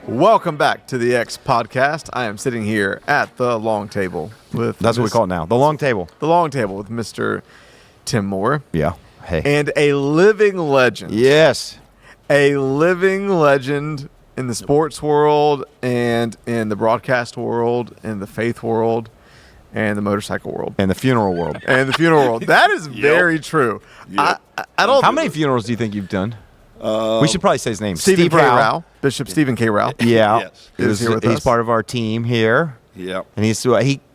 Welcome back to the X Podcast. I am sitting here at the long table with... That's what we call it now. The long table. The long table with Mr. Tim Moore. Yeah. Hey. And a living legend. Yes. A living legend in the sports world and in the broadcast world and the faith world and the motorcycle world. And the funeral world. And the funeral world. That is very true. Yep. I don't... How many funerals do you think you've done? We should probably say his name. Steve K. Rauch. Rauch. Bishop Stephen K. Rauch. Yeah. Yes. He's part of our team here. Yep. And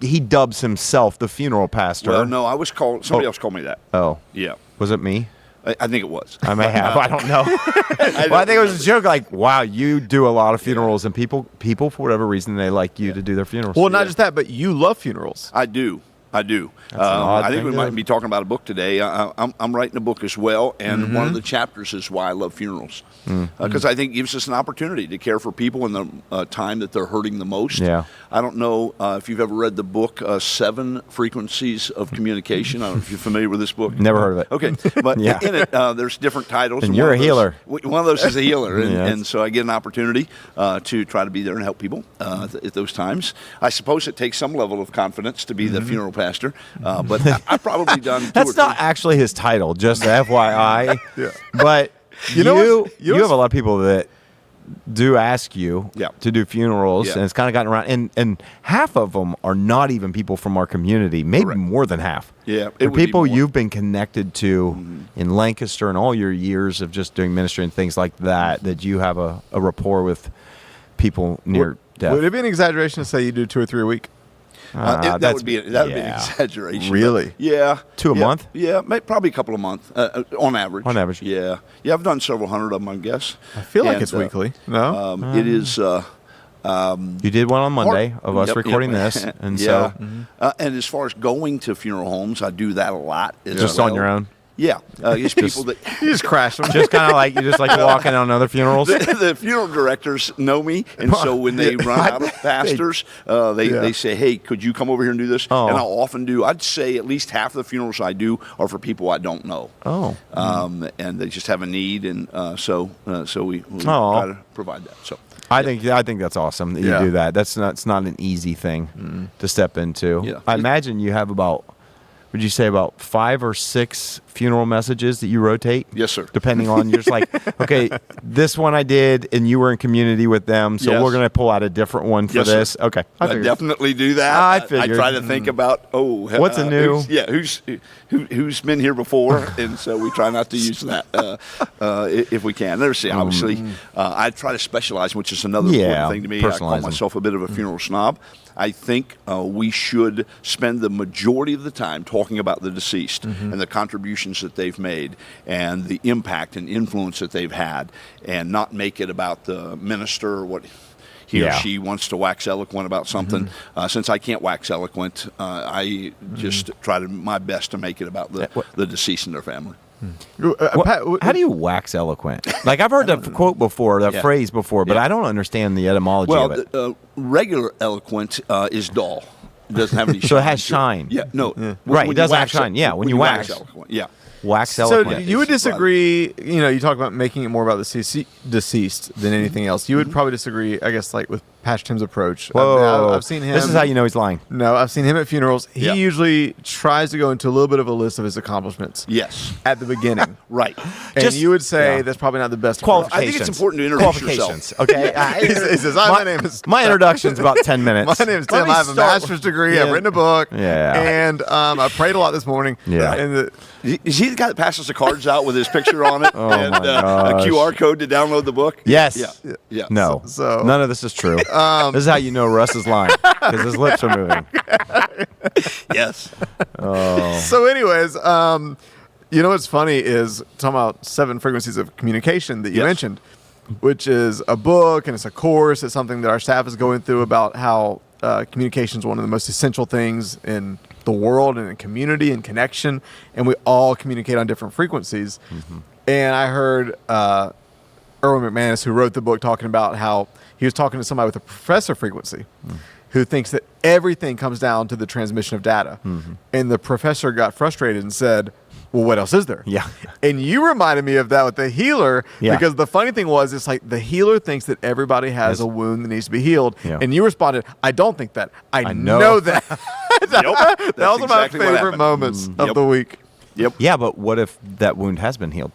he dubs himself the funeral pastor. Well, no, I was called. Somebody else called me that. Oh. Yeah. Was it me? I think it was. I may have. I don't know. I think it was a joke. Like, wow, you do a lot of funerals, and people for whatever reason, they like you to do their funerals. Well, not just that, but you love funerals. I do. That's an odd I think thing we might be talking about a book today. I'm writing a book as well, and one of the chapters is why I love funerals. Because I think it gives us an opportunity to care for people in the time that they're hurting the most. Yeah. I don't know if you've ever read the book, 7 Frequencies of Communication. I don't know if you're familiar with this book. Never heard of it. Okay. But Yeah. in it, there's different titles. And you're one a of those- healer. One of those is a healer. And, Yes. and so I get an opportunity to try to be there and help people at those times. I suppose it takes some level of confidence to be the funeral pastor. But I've probably done two That's or three. not actually his title, just FYI. Yeah. But You know what's- you have a lot of people that do ask you Yeah. to do funerals, Yeah. and it's kind of gotten around. And half of them are not even people from our community, maybe Correct. more than half. Yeah, it They're would be people more. you've been connected to in Lancaster and all your years of just doing ministry and things like that, that you have a rapport with people near death. Would it be an exaggeration to say you do 2 or 3 a week? That would be an exaggeration. Really? Yeah. 2 a month? Yeah, probably a couple a month on average. On average. Yeah. Yeah, I've done several hundred of them, I guess. I feel like And, it's weekly. No? It is. You did one on Monday of us Yep, recording yep. this, and yeah. so And as far as going to funeral homes, I do that a lot. As just well. on your own. Yeah. It's people that. You just crash them. Just kind of like you just like walking on other funerals. The funeral directors know me, and so when they run out of pastors, they say, "Hey, could you come over here and do this?" Oh. And I'll often do. I'd say at least half of the funerals I do are for people I don't know. Oh. And they just have a need, and so we Oh. try to provide that. So I think that's awesome that you Yeah. do that. It's not an easy thing to step into. Yeah. I imagine you have about, would you say about 5 or 6 funeral messages that you rotate? Yes, sir. Depending on, you're just like, okay, this one I did, and you were in community with them, so Yes. we're going to pull out a different one for Yes, sir. this. Okay, I figured. definitely do that. I I figured. try to think about What's a new- who's been here before, and so we try not to use that if we can. There's obviously I try to specialize, which is another Yeah, important thing to me. I call personalizing. myself a bit of a funeral snob. I think we should spend the majority of the time talking about the deceased and the contributions that they've made and the impact and influence that they've had, and not make it about the minister or what he or Yeah. she wants to wax eloquent about something. Since I can't wax eloquent, I just try to my best to make it about the deceased and their family. How do you wax eloquent? Like, I've heard that quote before, that Yeah. phrase before, but Yeah. I don't understand the etymology Well, of it. regular eloquent is dull. It doesn't have any shine. So it has to shine. Yeah, no. Right, when it doesn't you have wax shine. Yeah, when you wax. eloquent. Yeah. Wax So eloquent. you would It's disagree, you talk about making it more about the deceased than anything else. You would probably disagree, I guess, like with Pastor Tim's approach. Whoa. I've seen him. This is how you know he's lying. No, I've seen him at funerals. He Yeah. usually tries to go into a little bit of a list of his accomplishments Yes. at the beginning. Right. And Just- you would say yeah. that's probably not the best approach. I think it's important to introduce Qualifications. yourself. Okay. He says, my name is My introduction's about 10 minutes. My name is Tim. Let me I have a start- master's degree. I've Yeah. written a book. Yeah. And I prayed a lot this morning. Yeah. And Is he the guy that passes the cards out with his picture on it and my a gosh. QR code to download the book? Yes. Yeah. Yeah. No. So- none of this is true. This is how you know Russ is lying, because his lips are moving. Yes. So, anyways, what's funny is talking about 7 frequencies of communication that you Yes. mentioned, which is a book and it's a course. It's something that our staff is going through about how communication is one of the most essential things in the world and in community and connection, and we all communicate on different frequencies. And I heard Erwin McManus, who wrote the book, talking about how he was talking to somebody with a professor frequency. who thinks that everything comes down to the transmission of data. And the professor got frustrated and said, well, what else is there? Yeah. And you reminded me of that with the healer, Yeah. because the funny thing was, it's like the healer thinks that everybody has a wound that needs to be healed. Yeah. And you responded, I don't think that. I know. know that. Yep, That was exactly one of my what favorite happened. moments of the week. Yep. Yeah, but what if that wound has been healed?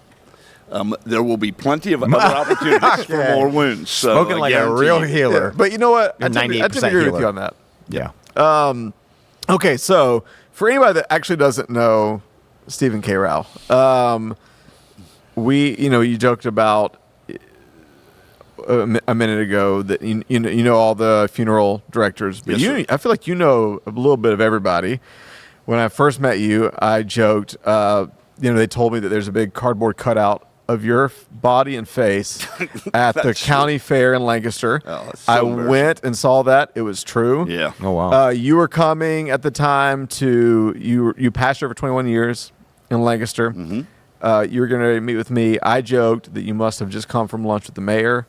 There will be plenty of other opportunities for more wounds. So Spoken I like a guarantee real you. healer. But you know what? You're I tend to 98% agree with healer. you on that. Yeah. Okay, so for anybody that actually doesn't know Stephen K. Rauch, you joked about a minute ago that you know all the funeral directors, but Yes, sir. I feel like you know a little bit of everybody. When I first met you, I joked, they told me that there's a big cardboard cutout of your body and face at the That's county fair in Lancaster. Oh, that's so I embarrassing. went and saw that. It was true. Yeah. Oh, wow. You were coming at the time you pastored for 21 years in Lancaster. Mm-hmm. You were going to meet with me. I joked that you must have just come from lunch with the mayor,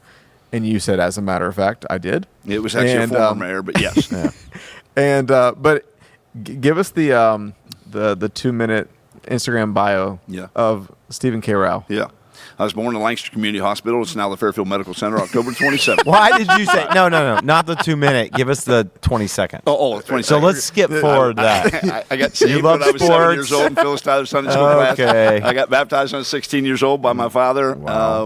and you said, as a matter of fact, I did. It was actually And, a former mayor, but yes. And but give us the 2-minute Instagram bio Yeah. of Stephen K. Rauch. Yeah. I was born in Lancaster Community Hospital. It's now the Fairfield Medical Center, October 27th. Why did you say no, not the 2-minute? Give us the 20-second. Oh, 27th. So let's skip forward that. I got saved love when I was 7 sports. years old in Phyllis Tyler Sunday School class. Okay. I got baptized when I was 16 years old by my father. Wow.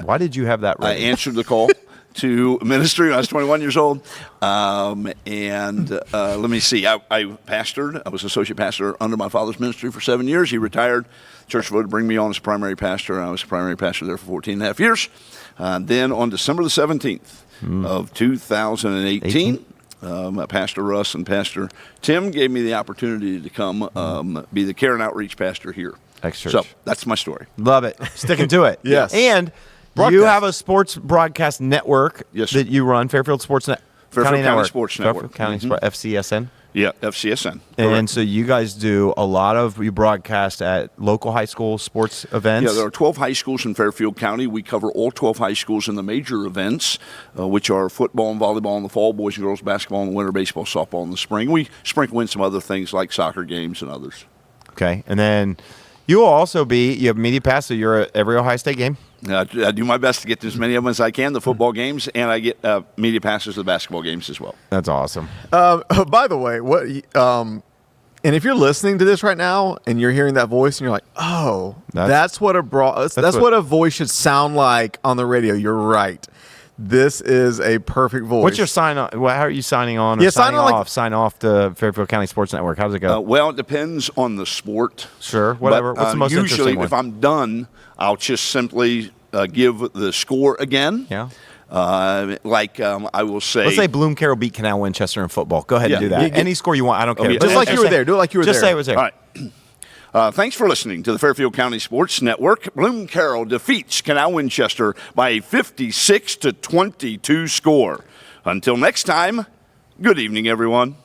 Why did you have that I right? answered the call to ministry when I was 21 years old. Let me see. I pastored. I was associate pastor under my father's ministry for 7 years. He retired. Church voted to bring me on as primary pastor. I was primary pastor there for 14 and a half years. Then on December the 17th of 2018, Pastor Russ and Pastor Tim gave me the opportunity to come be the care and outreach pastor here. Ex-church. So that's my story. Love it. Sticking to it. Yes. And Broadcast. you have a sports broadcast network Yes, sir. that you run, Fairfield Sports Fairfield County Sports Fairfield Network. County Sport, FCSN. Yeah, FCSN. And Correct. so you guys do a lot of, you broadcast at local high school sports events. Yeah, there are 12 high schools in Fairfield County. We cover all 12 high schools in the major events, which are football and volleyball in the fall, boys and girls basketball in the winter, baseball, softball in the spring. We sprinkle in some other things like soccer games and others. Okay. And then you will also you have media pass, so you're at every Ohio State game. I do my best to get to as many of them as I can, the football games, and I get media passes to the basketball games as well. That's awesome. By the way, and if you're listening to this right now and you're hearing that voice and you're like, oh, that's what a voice should sound like on the radio. You're right. This is a perfect voice. What's your sign on? How are you signing on? Or Yeah, signing sign on off. Sign off to Fairfield County Sports Network. How does it go? Well, it depends on the sport. Sure, whatever. But, What's the most usually, interesting one? if I'm done, I'll just simply give the score again. Yeah. I will say. Let's say Bloom Carroll beat Canal Winchester in football. Go ahead and Yeah. do that. Any score you want. I don't care. yeah. Just like you were there. Do it like you were Just there. say it was there. All right. Thanks for listening to the Fairfield County Sports Network. Bloom Carroll defeats Canal Winchester by a 56-22 score. Until next time, good evening, everyone.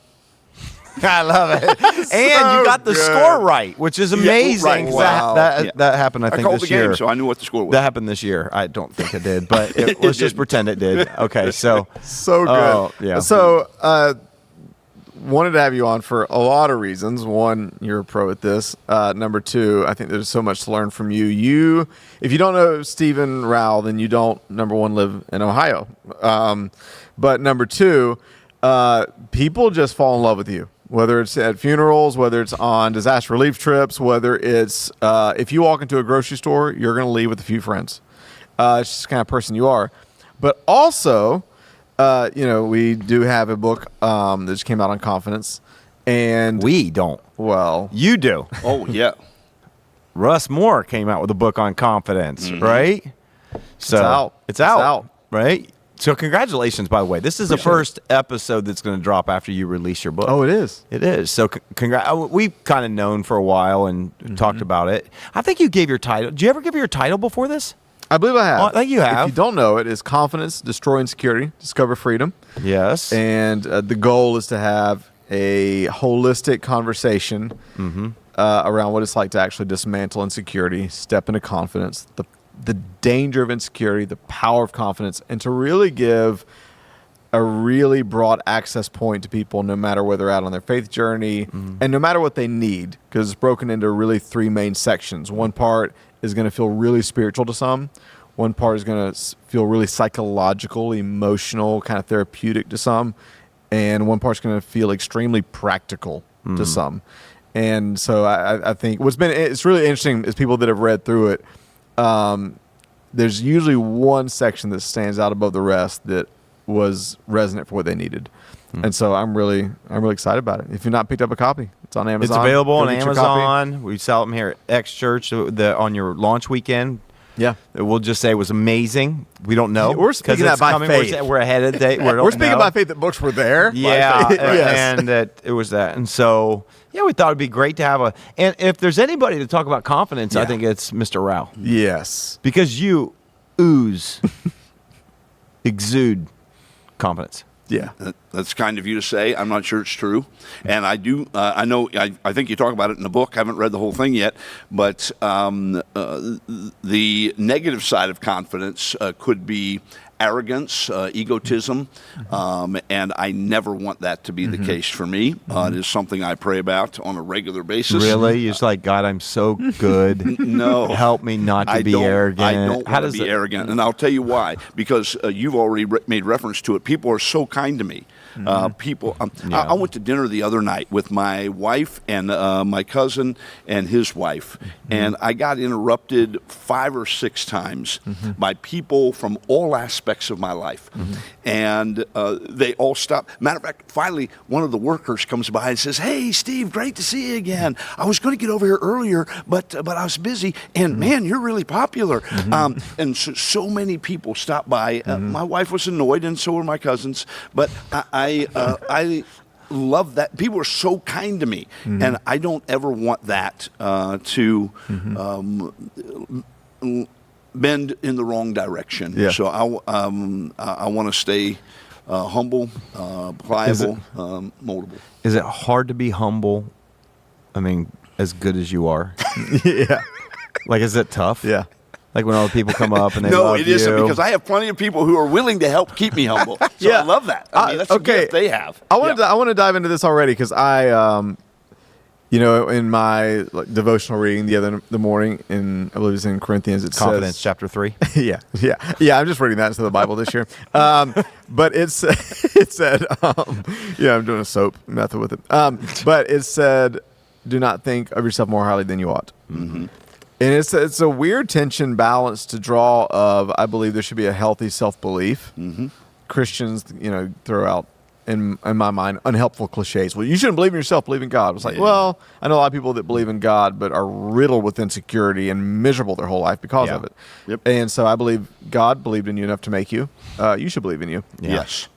I love it. And you got the good. score right, which is amazing. right. Wow. That happened, I I think, called this the game, year. so I knew what the score was. That happened this year. I don't think it did, but let's just pretend it did. Okay, so So good. Oh, yeah. So, wanted to have you on for a lot of reasons. One, you're a pro at this. Number two, I think there's so much to learn from you. If you don't know Stephen Rauch, then you don't, number one, live in Ohio. But number two, people just fall in love with you. Whether it's at funerals, whether it's on disaster relief trips, whether it's if you walk into a grocery store, you're going to leave with a few friends. It's just the kind of person you are. But also, we do have a book that just came out on confidence. And, we don't. well, You do. Oh, yeah. Russ Moore came out with a book on confidence, right? So out. It's It's out, out. right? So congratulations, by the way. This is the first episode that's going to drop after you release your book. oh, it is. It is. So we've kind of known for a while and talked about it. I think you gave your title. Did you ever give your title before this? I believe I have. Oh, I think you have. If you don't know, it is Confidence, Destroy Insecurity, Discover Freedom. Yes. And the goal is to have a holistic conversation around what it's like to actually dismantle insecurity, step into confidence, the danger of insecurity, the power of confidence, and to really give a really broad access point to people, no matter where they're at on their faith journey, and no matter what they need, because it's broken into really three main sections. One part is going to feel really spiritual to some. One part is going to feel really psychological, emotional, kind of therapeutic to some. And one part's going to feel extremely practical to some. And so I think it's really interesting is people that have read through it, there's usually one section that stands out above the rest that was resonant for what they needed. And so I'm really excited about it. If you've not picked up a copy, it's on Amazon. It's available Go on get your copy. Amazon. We sell them here at X Church on your launch weekend. Yeah. We'll just say it was amazing. We don't know. We're speaking that by faith. We're ahead of the date. We're speaking by faith that books were there. Yeah, Yes. and that it was that. And so, yeah, we thought it'd be great to have and if there's anybody to talk about confidence, I think it's Mr. Rauch. Yes. Because you exude confidence. Yeah. That's kind of you to say. I'm not sure it's true. And I do, I know, I think you talk about it in the book. I haven't read the whole thing yet. But the negative side of confidence could be arrogance, egotism. And I never want that to be the case for me. It is something I pray about on a regular basis. Really? You're just like, God, I'm so good. No. Help me not to be arrogant. I don't want to be arrogant. And I'll tell you why. Because you've already made reference to it. People are so kind to me. I went to dinner the other night with my wife and my cousin and his wife, and I got interrupted 5 or 6 times by people from all aspects of my life, and they all stopped. Matter of fact, finally, one of the workers comes by and says, "Hey, Steve, great to see you again. I was going to get over here earlier, but I was busy, and man, you're really popular." And so many people stopped by. My wife was annoyed, and so were my cousins, but I love that people are so kind to me, and I don't ever want that to bend in the wrong direction. Yeah. So I want to stay humble, pliable, moldable. Is it hard to be humble? I mean, as good as you are. Yeah. Like, is it tough? Yeah. Like when all the people come up and they No, love it isn't, you. because I have plenty of people who are willing to help keep me humble. So Yeah. I love that. I mean, that's a gift they have. I want to dive into this already because in my devotional reading the morning in, I believe it's in Corinthians, it Confidence, says, chapter 3. yeah. I'm just reading that instead of the Bible this year. But it said, I'm doing a soap method with it. But it said, "Do not think of yourself more highly than you ought." And it's a weird tension balance to draw of, I believe there should be a healthy self-belief. Christians, throw out, in my mind, unhelpful cliches. Well, you shouldn't believe in yourself, believe in God. It's like, well, I know a lot of people that believe in God but are riddled with insecurity and miserable their whole life because of it. Yep. And so I believe God believed in you enough to make you. You should believe in you. Yeah. Yes.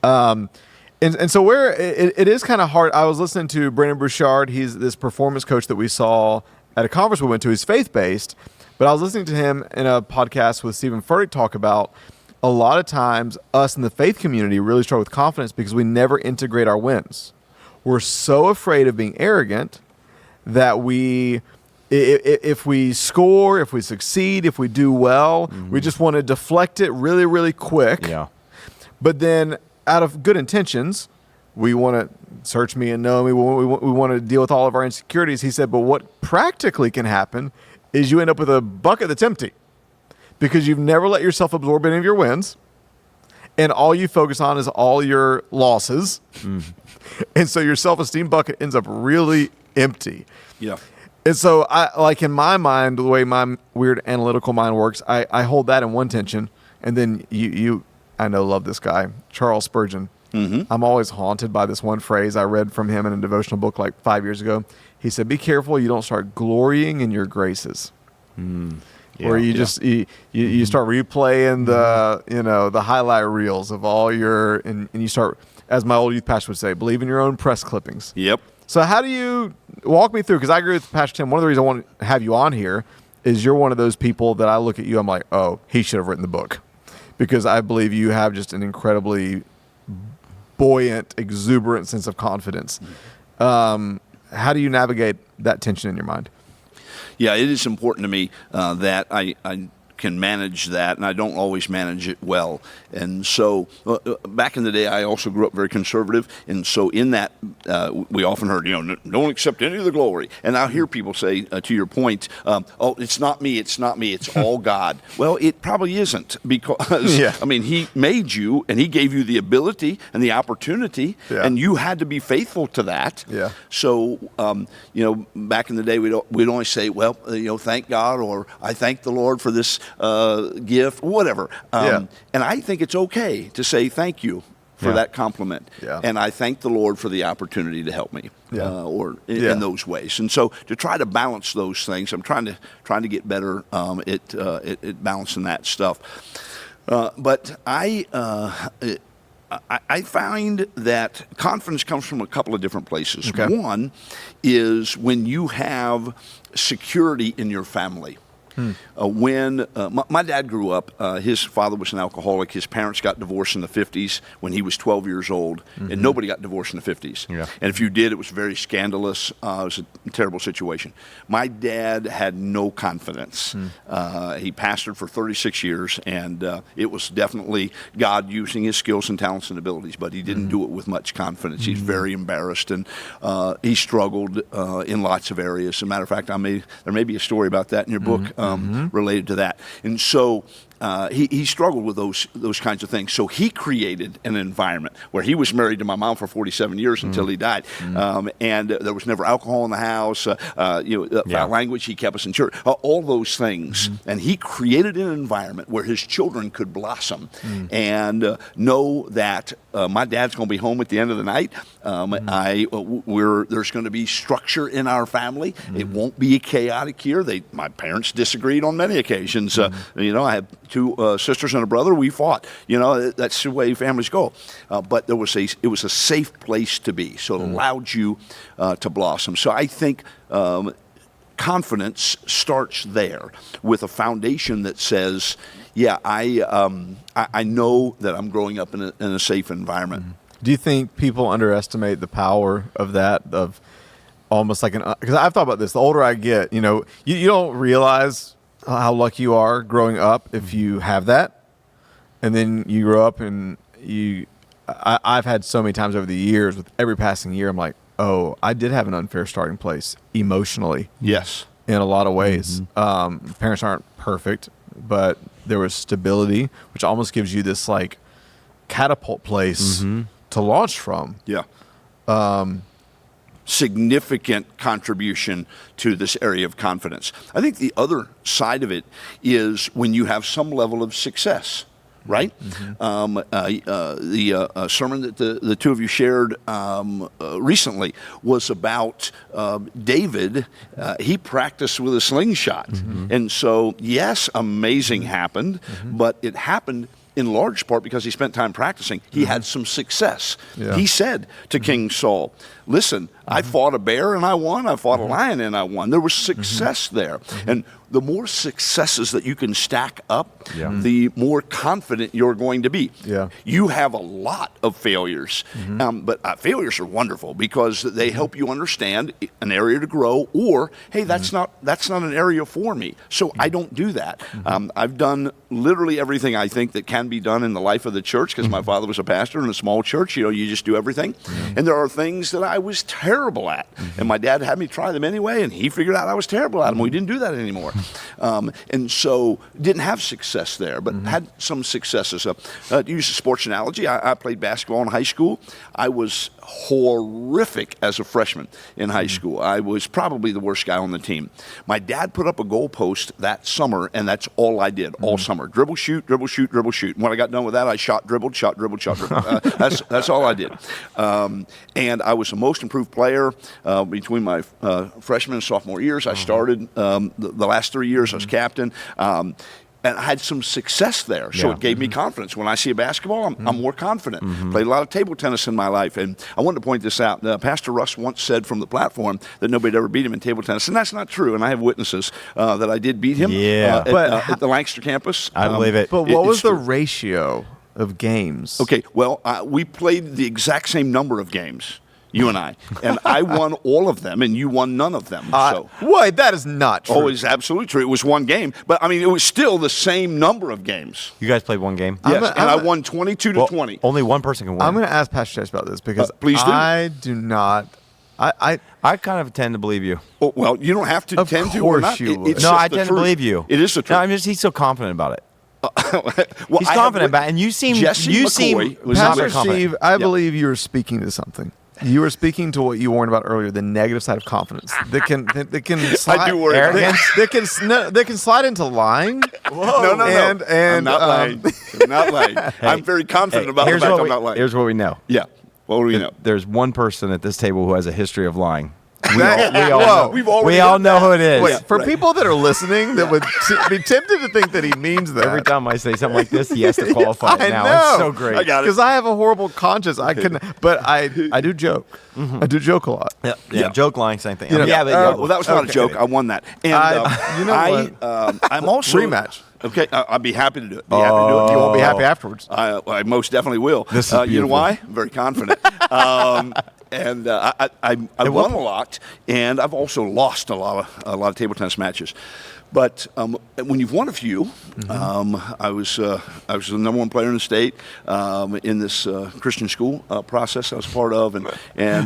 And so where it is kind of hard. I was listening to Brandon Bouchard. He's this performance coach that we saw at a conference we went to. He's faith-based, but I was listening to him in a podcast with Stephen Furtick talk about a lot of times us in the faith community really struggle with confidence because we never integrate our wins. We're so afraid of being arrogant that if we score, if we succeed, if we do well, we just want to deflect it really, really quick. Yeah. But then out of good intentions, we want to search me and know me. We want to deal with all of our insecurities. He said, but what practically can happen is you end up with a bucket that's empty because you've never let yourself absorb any of your wins, and all you focus on is all your losses. And so your self-esteem bucket ends up really empty. Yeah. And so in my mind, the way my weird analytical mind works, I hold that in one tension, and then you I know love this guy, Charles Spurgeon. I'm always haunted by this one phrase I read from him in a devotional book like 5 years ago. He said, "Be careful you don't start glorying in your graces." Where you just you start replaying the highlight reels of all your and you start, as my old youth pastor would say, believe in your own press clippings. Yep. So how do you walk me through? Because I agree with Pastor Tim. One of the reasons I want to have you on here is you're one of those people that I look at you, I'm like, oh, he should have written the book, because I believe you have just an incredibly buoyant, exuberant sense of confidence. How do you navigate that tension in your mind? Yeah, it is important to me that I can manage that, and I don't always manage it well. And so back in the day, I also grew up very conservative, and so in that, we often heard, don't accept any of the glory. And I hear people say, to your point, oh, it's not me, it's all God. Well, it probably isn't, because, he made you, and he gave you the ability and the opportunity, and you had to be faithful to that. Yeah. So, back in the day, we'd only say, well, thank God, or I thank the Lord for this gift, whatever. And I think it's okay to say thank you for that compliment. Yeah. And I thank the Lord for the opportunity to help me, in those ways. And so to try to balance those things, I'm trying to get better at balancing that stuff. But I find that confidence comes from a couple of different places. Okay. One is when you have security in your family. When my dad grew up, his father was an alcoholic. His parents got divorced in the 50s when he was 12 years old, and nobody got divorced in the 50s. Yeah. And if you did, it was very scandalous. It was a terrible situation. My dad had no confidence. He pastored for 36 years, and it was definitely God using his skills and talents and abilities, but he didn't do it with much confidence. He's very embarrassed, and he struggled in lots of areas. As a matter of fact, there may be a story about that in your book. Related to that. And so he struggled with those kinds of things. So he created an environment where he was married to my mom for 47 years until he died. And there was never alcohol in the house, foul language. He kept us in church, all those things. And he created an environment where his children could blossom and know that my dad's going to be home at the end of the night. There's going to be structure in our family. It won't be chaotic here. My parents disagreed on many occasions. I have two sisters and a brother. We fought. That's the way families go. But it was a safe place to be. So it allowed you to blossom. So I think confidence starts there with a foundation that says, I know that I'm growing up in a safe environment. Do you think people underestimate the power of that, of almost like because I've thought about this, the older I get, you don't realize how lucky you are growing up if you have that. And then you grow up and I've had so many times over the years, with every passing year, I'm like, oh, I did have an unfair starting place emotionally. Yes. In a lot of ways. Parents aren't perfect, but there was stability, which almost gives you this like catapult place to launch from. Yeah. Significant contribution to this area of confidence. I think the other side of it is when you have some level of success, right? The sermon that the two of you shared recently was about David. He practiced with a slingshot. And so, yes, amazing happened, but it happened in large part because he spent time practicing. He had some success. Yeah. He said to King Saul, listen, I fought a bear and I won. I fought a lion and I won. There was success there. And the more successes that you can stack up, the more confident you're going to be. Yeah. You have a lot of failures, but failures are wonderful because they help you understand an area to grow, or, hey, that's not an area for me, so I don't do that. I've done literally everything I think that can be done in the life of the church because my father was a pastor in a small church. You just do everything. And there are things that I was terrible at, and my dad had me try them anyway, and he figured out I was terrible at them. We didn't do that anymore. And so didn't have success there, but had some successes. To use a sports analogy, I played basketball in high school. I was horrific as a freshman in high school. I was probably the worst guy on the team. My dad put up a goalpost that summer, and that's all I did all summer. Dribble, shoot, dribble, shoot, dribble, shoot. And when I got done with that, I shot, dribbled, shot, dribbled, shot, dribbled. That's all I did. And I was the most improved player between my freshman and sophomore years. I started the last 3 years. I was captain. And I had some success there, so it gave me confidence. When I see a basketball, I'm more confident. Played a lot of table tennis in my life, and I wanted to point this out. Pastor Russ once said from the platform that nobody ever beat him in table tennis, and that's not true. And I have witnesses that I did beat him at the Lancaster campus. I believe it. But what was the ratio of games? Okay, well, we played the exact same number of games. You and I. And I won all of them, and you won none of them. So. Wait, that is not true. Oh, it's absolutely true. It was one game. But, I mean, it was still the same number of games. You guys played one game? Yes, I won 22 to 20. Only one person can win. I'm going to ask Pastor Chase about this because please do. I do not. I kind of tend to believe you. Oh, well, you don't have to Of tend to or course not. you would. It's No, just I the tend to truth. believe you. It is the truth. No, he's so confident about it. Well, He's confident about it, and you seem Jesse you McCoy seem was not not Pastor very confident. Steve, I believe you were speaking to something. You were speaking to what you warned about earlier, the negative side of confidence. That can slide, do worry about Arrogance? They can slide into lying. No. And I'm not lying. I'm not lying. I'm very confident about the here's fact what I'm we, not lying. Here's what we know. Yeah. What do we know? There's one person at this table who has a history of lying. Whoa. We've already We all done know that. who it is. Wait, for people that are listening that would be tempted to think that he means that. Every time I say something like this, he has to qualify it I now. know. It's so great. I got it. Because I have a horrible conscience. I can, but I do joke. I do joke a lot. Yeah, joke lying, same thing. You know, yeah, but Well, that was not a joke. I won that. And you know what? I'm also Rematch. Okay, I'd be happy to do it. Be happy to do it. You won't be happy afterwards. I most definitely will. This is you know beautiful. why? I'm very confident. And I won a lot, and I've also lost a lot of table tennis matches. But when you've won a few, I was the number one player in the state in this Christian school process I was part of, and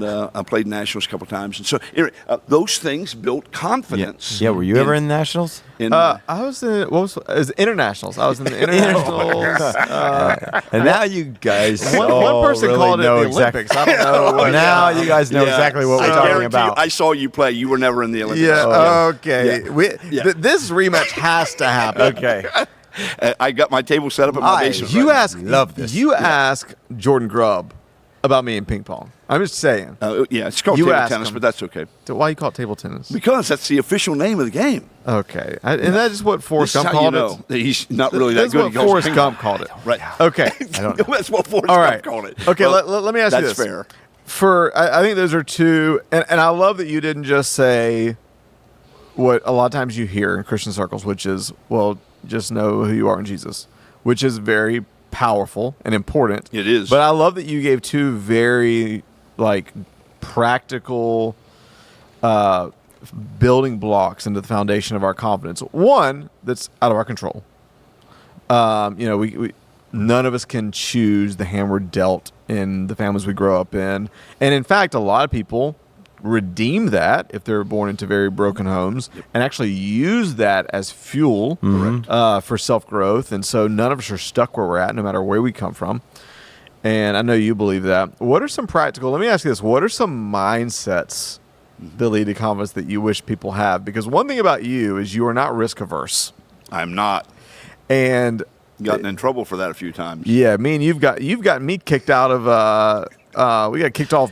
I played nationals a couple times. And so anyway, those things built confidence. Yeah, were you ever in nationals? I was in it was internationals. I was in the internationals. And now you guys one person really called it the know Olympics. I don't know. what- Now you guys know exactly what we're talking guarantee about. you, I saw you play. You were never in the Olympics. Yeah. Okay. Yeah. This rematch has to happen. Okay. I got my table set up in my basement. You right ask. love this. You ask Jordan Grubb about me in ping pong. I'm just saying. now. Yeah, it's called You table asked tennis, him. but that's okay. So why you call it table tennis? Because that's the official name of the game. Okay. And that's just what Forrest This is Gump how you called know it. that he's not really that That's good. what He calls it Forrest ping Gump pong. called it. Right. Okay. I don't know. That's what Forrest All Gump right. called it. Okay. Well, let me ask you that's this. fair. I think those are two, and I love that you didn't just say what a lot of times you hear in Christian circles, which is, well, just know who you are in Jesus, which is very powerful and important. It is. But I love that you gave two very practical building blocks into the foundation of our confidence. One that's out of our control. We none of us can choose the hand we're dealt in the families we grow up in, and in fact, a lot of people redeem that if they're born into very broken homes and actually use that as fuel for self-growth. And so none of us are stuck where we're at, no matter where we come from. And I know you believe that. What are some practical, let me ask you this, what are some mindsets that lead to confidence that you wish people have? Because one thing about you is you are not risk averse. I'm not. And Gotten in trouble for that a few times. yeah, me and you've gotten me kicked out of we got kicked off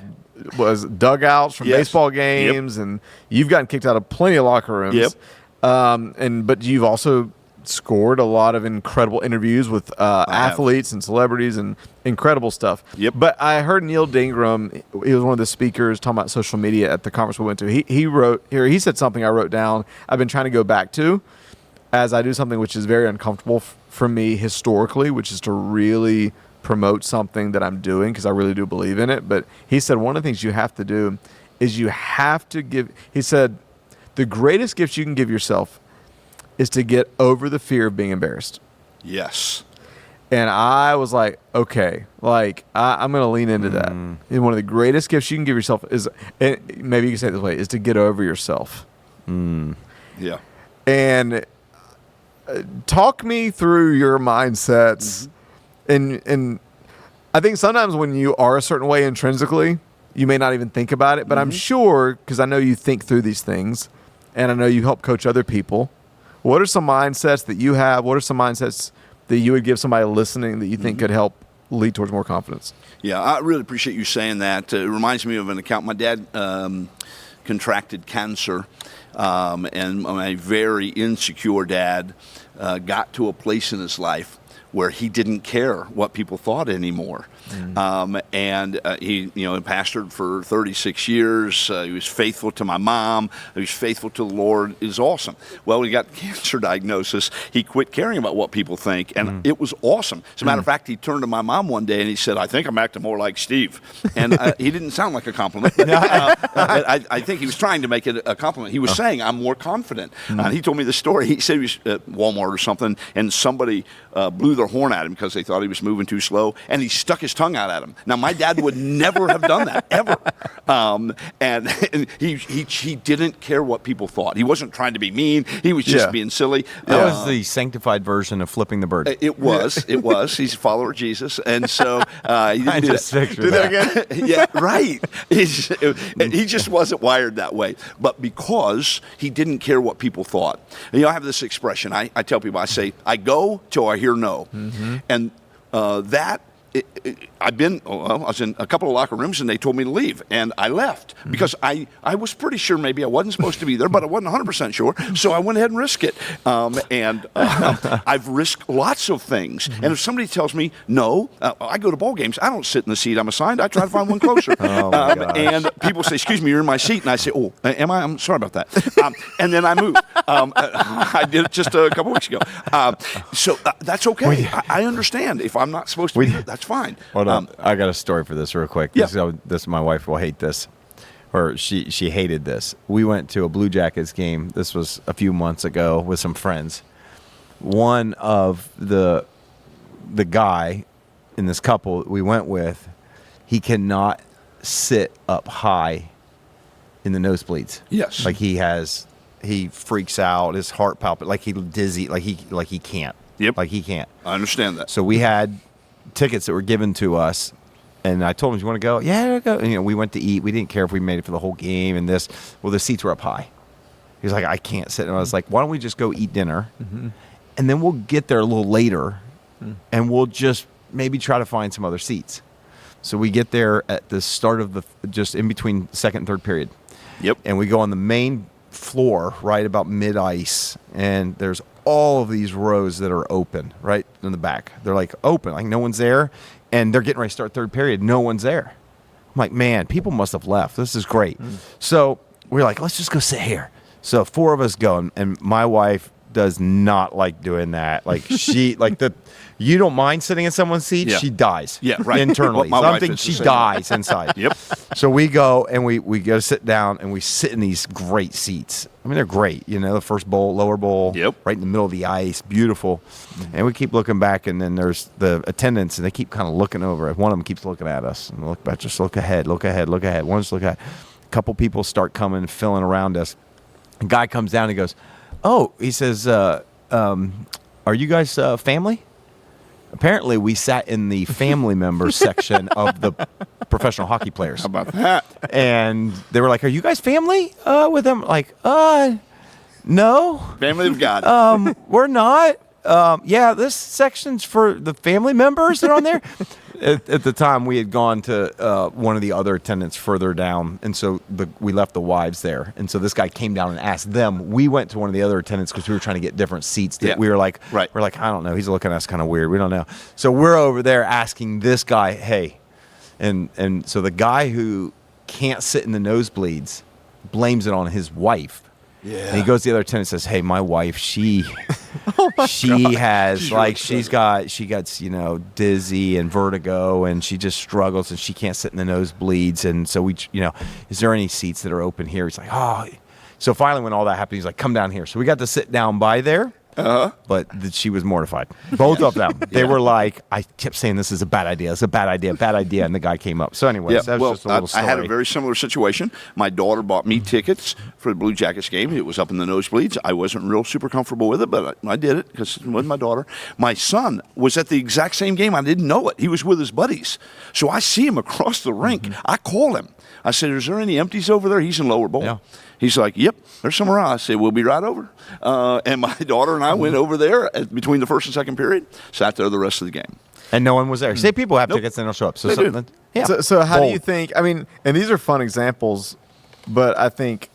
dugouts from Yes. baseball games, and you've gotten kicked out of plenty of locker rooms. Yep. But you've also scored a lot of incredible interviews with athletes and celebrities and incredible stuff. Yep. But I heard Neil Dingram, he was one of the speakers talking about social media at the conference we went to. He said something I wrote down I've been trying to go back to as I do something which is very uncomfortable for me historically, which is to really promote something that I'm doing because I really do believe in it. But he said one of the things you have to do is you have to give, he said, the greatest gift you can give yourself is to get over the fear of being embarrassed. Yes. And I was like, okay, I'm going to lean into that. And one of the greatest gifts you can give yourself is, and maybe you can say it this way, is to get over yourself. Yeah. And talk me through your mindsets. And I think sometimes when you are a certain way intrinsically, you may not even think about it. But I'm sure, because I know you think through these things, and I know you help coach other people. What are some mindsets that you have? What are some mindsets that you would give somebody listening that you think could help lead towards more confidence? Yeah, I really appreciate you saying that. It reminds me of an account. My dad contracted cancer, and my very insecure dad got to a place in his life where he didn't care what people thought anymore. And he pastored for 36 years. He was faithful to my mom. He was faithful to the Lord. It was awesome. Well, when he got cancer diagnosis, he quit caring about what people think, and it was awesome. As a matter of fact, he turned to my mom one day and he said, "I think I'm acting more like Steve." And he didn't sound like a compliment. I think he was trying to make it a compliment. He was saying, "I'm more confident." He told me the story. He said he was at Walmart or something, and somebody blew their horn at him because they thought he was moving too slow, and he stuck his tongue out at him. Now, my dad would never have done that, ever. And he didn't care what people thought. He wasn't trying to be mean. He was just being silly. That was the sanctified version of flipping the bird. It was. He's a follower of Jesus, and so he didn't do that. Do that again? Yeah, right. He just wasn't wired that way. But because he didn't care what people thought. And, I have this expression. I tell people, I say, I go till I hear no. And that... I was in a couple of locker rooms and they told me to leave, and I left because I was pretty sure maybe I wasn't supposed to be there, but I wasn't 100% sure, so I went ahead and risked it. I've risked lots of things, and if somebody tells me no, I go to ball games. I don't sit in the seat I'm assigned. I try to find one closer. And people say, "Excuse me, you're in my seat," and I say, "Oh, am I? I'm sorry about that." And then I move. I did it just a couple weeks ago. So that's okay. I understand if I'm not supposed to be there, that's fine. Hold on. I got a story for this real quick. Yeah. This my wife will hate this, or she hated this. We went to a Blue Jackets game. This was a few months ago with some friends. One of the guy in this couple we went with, he cannot sit up high in the nosebleeds. Yes. Like he freaks out, his heart palpitates, like he dizzy, like he can't. Yep. Like he can't. I understand that. So we had tickets that were given to us, and I told him, "Do you want to go?" "Yeah, go." And, we went to eat. We didn't care if we made it for the whole game and this. Well, the seats were up high. He was like, "I can't sit." And I was like, "Why don't we just go eat dinner, and then we'll get there a little later, and we'll just maybe try to find some other seats." So we get there at the start of just in between second and third period. Yep. And we go on the main floor right about mid-ice, and there's all of these rows that are open right in the back. They're like open, like no one's there, and they're getting ready to start third period. No one's there. I'm like, man, people must have left. This is great. So we're like, let's just go sit here. So 4 of us go, and my wife does not like doing that. Like she, you don't mind sitting in someone's seat. Yeah. She dies. Yeah, right. Internally, My wife something is the she same. dies inside. Yep. So we go and we go to sit down, and we sit in these great seats. I mean, they're great. The first bowl, lower bowl, Yep. right in the middle of the ice, beautiful. And we keep looking back, and then there's the attendants, and they keep kind of looking over. One of them keeps looking at us, and look back, just look ahead, look ahead, look ahead. One just look ahead. A couple people start coming, filling around us. A guy comes down, and he goes, "Oh," he says, "Are you guys family?" Apparently, we sat in the family members section of the professional hockey players. How about that? And they were like, "Are you guys family with them?" Like, no. Family of God. We're not. Yeah, this section's for the family members that are on there. At the time, we had gone to one of the other attendants further down, and so we left the wives there. And so this guy came down and asked them. We went to one of the other attendants because we were trying to get different seats. That we were like, right. We're like, I don't know. He's looking at us kind of weird. We don't know. So we're over there asking this guy, hey, and so the guy who can't sit in the nosebleeds blames it on his wife. Yeah. And he goes to the other attendant and says, "Hey, my wife, she has she gets dizzy and vertigo, and she just struggles, and she can't sit in the nosebleeds, and so we is there any seats that are open here?" He's like, "Oh." So finally, when all that happened, he's like, "Come down here." So we got to sit down by there. But she was mortified. Both of them. They were like, I kept saying, "This is a bad idea. It's a bad idea, bad idea." And the guy came up. So anyways, that was just a little story. I had a very similar situation. My daughter bought me tickets for the Blue Jackets game. It was up in the nosebleeds. I wasn't real super comfortable with it, but I did it because it was my daughter. My son was at the exact same game. I didn't know it. He was with his buddies. So I see him across the rink. I call him. I said, "Is there any empties over there?" He's in lower bowl. Yeah. He's like, "Yep, there's some around." I said, "We'll be right over." And my daughter and I went over there between the first and second period, sat there the rest of the game. And no one was there. Say people have tickets and they'll show up. So They do. something. Yeah. So how do you think, I mean, and these are fun examples, but I think